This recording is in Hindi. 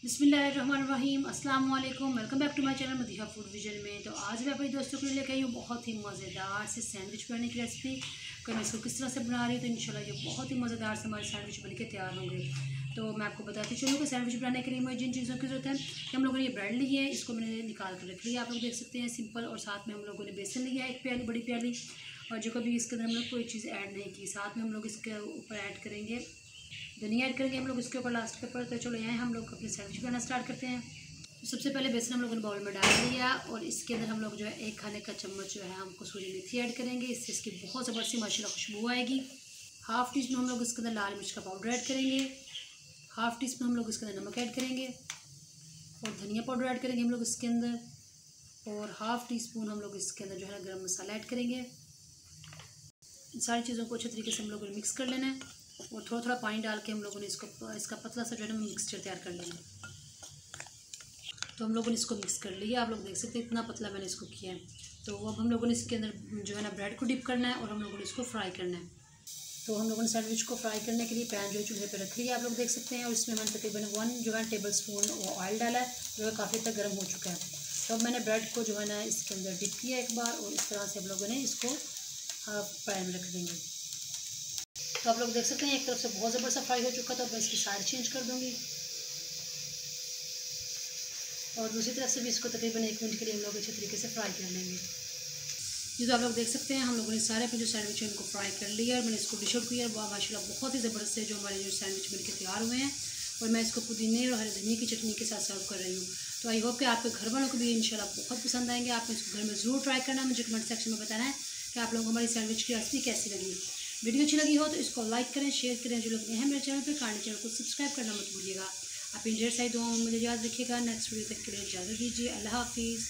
बिस्मिल्लाहिर्रहमानिर्रहीम, अस्सलाम वालेकुम। Welcome back to my channel Madiha Food Vision में। तो आज मैं अपने दोस्तों के लिए लेकर आई हूँ बहुत ही मज़ेदार से सैंडविच बनाने की रेसिपी। कि मैं इसको किस तरह से बना रही हूँ, तो इंशाल्लाह ये बहुत ही मज़ेदार से हमारे सैंडविच बन के तैयार होंगे। तो मैं आपको बताती चलूँ कि सैंडविच बनाने के लिए मुझे जिन चीज़ों की ज़रूरत है कि हम लोगों ने ये ब्रेड ली है, इसको मैंने निकाल कर रख लिया, आप लोग देख सकते हैं सिंपल। और साथ में हम लोगों ने बेसन लिया है, एक प्याली, बड़ी प्याली। और जो कभी इसके अंदर हम लोग कोई चीज़ ऐड नहीं की। साथ में हम लोग इसके ऊपर ऐड करेंगे धनिया, ऐड करेंगे हम लोग इसके ऊपर लास्ट के ऊपर। तो चलो यहाँ हम लोग अपने सैंडविच बनाना स्टार्ट करते हैं। तो सबसे पहले बेसन हम लोगों ने बाउल में डाल दिया और इसके अंदर हम लोग जो है 1 खाने का चम्मच जो है हम कसूरी मेथी ऐड करेंगे। इससे इसकी बहुत ज़बरदस्त माशाल्लाह खुशबू आएगी। हाफ़ टी स्पून हम लोग इसके अंदर लाल मिर्च का पाउडर ऐड करेंगे। हाफ़ टी स्पून हम लोग इसके अंदर नमक ऐड करेंगे और धनिया पाउडर ऐड करेंगे हम लोग इसके अंदर। और हाफ़ टी स्पून हम लोग इसके अंदर जो है ना गर्म मसाला ऐड करेंगे। इन सारी चीज़ों को अच्छे तरीके से हम लोगों ने मिक्स कर लेना है और थोड़ा थोड़ा पानी डाल के हम लोगों ने इसका पतला सा जो है ना मिक्सचर तैयार कर लेना है। तो हम लोगों ने इसको मिक्स कर लिया, आप लोग देख सकते हैं इतना पतला मैंने इसको किया है। तो अब हम लोगों ने इसके अंदर जो है ना ब्रेड को डिप करना है और हम लोगों ने इसको फ्राई करना है। तो हम लोगों ने सैंडविच को फ्राई करने के लिए पैन जो है चूल्हे पे रख लिया, आप लोग देख सकते हैं। और इसमें मैंने तकरीबन 1 जो है टेबल स्पून ऑयल डाला है, जो है काफ़ी तक गर्म हो चुका है। तो अब मैंने ब्रेड को जो है ना इसके अंदर डिप किया एक बार और इस तरह से हम लोगों ने इसको पैन में रख देंगे। तो आप लोग देख सकते हैं एक तरफ से बहुत ज़बरदस्त फ्राई हो चुका था। तो मैं इसकी साइड चेंज कर दूँगी और दूसरी तरफ से भी इसको तकरीबन 1 मिनट के लिए हम लोग अच्छे तरीके से फ्राई कर लेंगे। ये तो आप लोग देख सकते हैं हम लोगों ने सारे अपने जो सैंडविच है उनको फ्राई कर लिया और मैंने इसको डिश आउट किया। माशाल्लाह बहुत ही ज़बरदस्त है जो हमारे जो सैंडविच बन के तैयार हुए हैं। और मैं इसको पुदीने और हरे धनिया की चटनी के साथ सर्व कर रही हूँ। तो आई होप कि आपके घर वालों को भी इंशाल्लाह बहुत पसंद आएंगे। आपने इसको घर में ज़रूर ट्राई करना। मुझे कमेंट सेक्शन में बताना है कि आप लोगों को हमारी सैंडविच की रेसिपी कैसी लगी। वीडियो अच्छी लगी हो तो इसको लाइक करें, शेयर करें। जो लोग नए हैं मेरे चैनल पर, काइंडली चैनल को सब्सक्राइब करना मत भूलिएगा। आप इन ढेर सारी दुआओं में मुझे याद रखिएगा। नेक्स्ट वीडियो तक के लिए इजाज़त दीजिए। अल्लाह हाफिज़।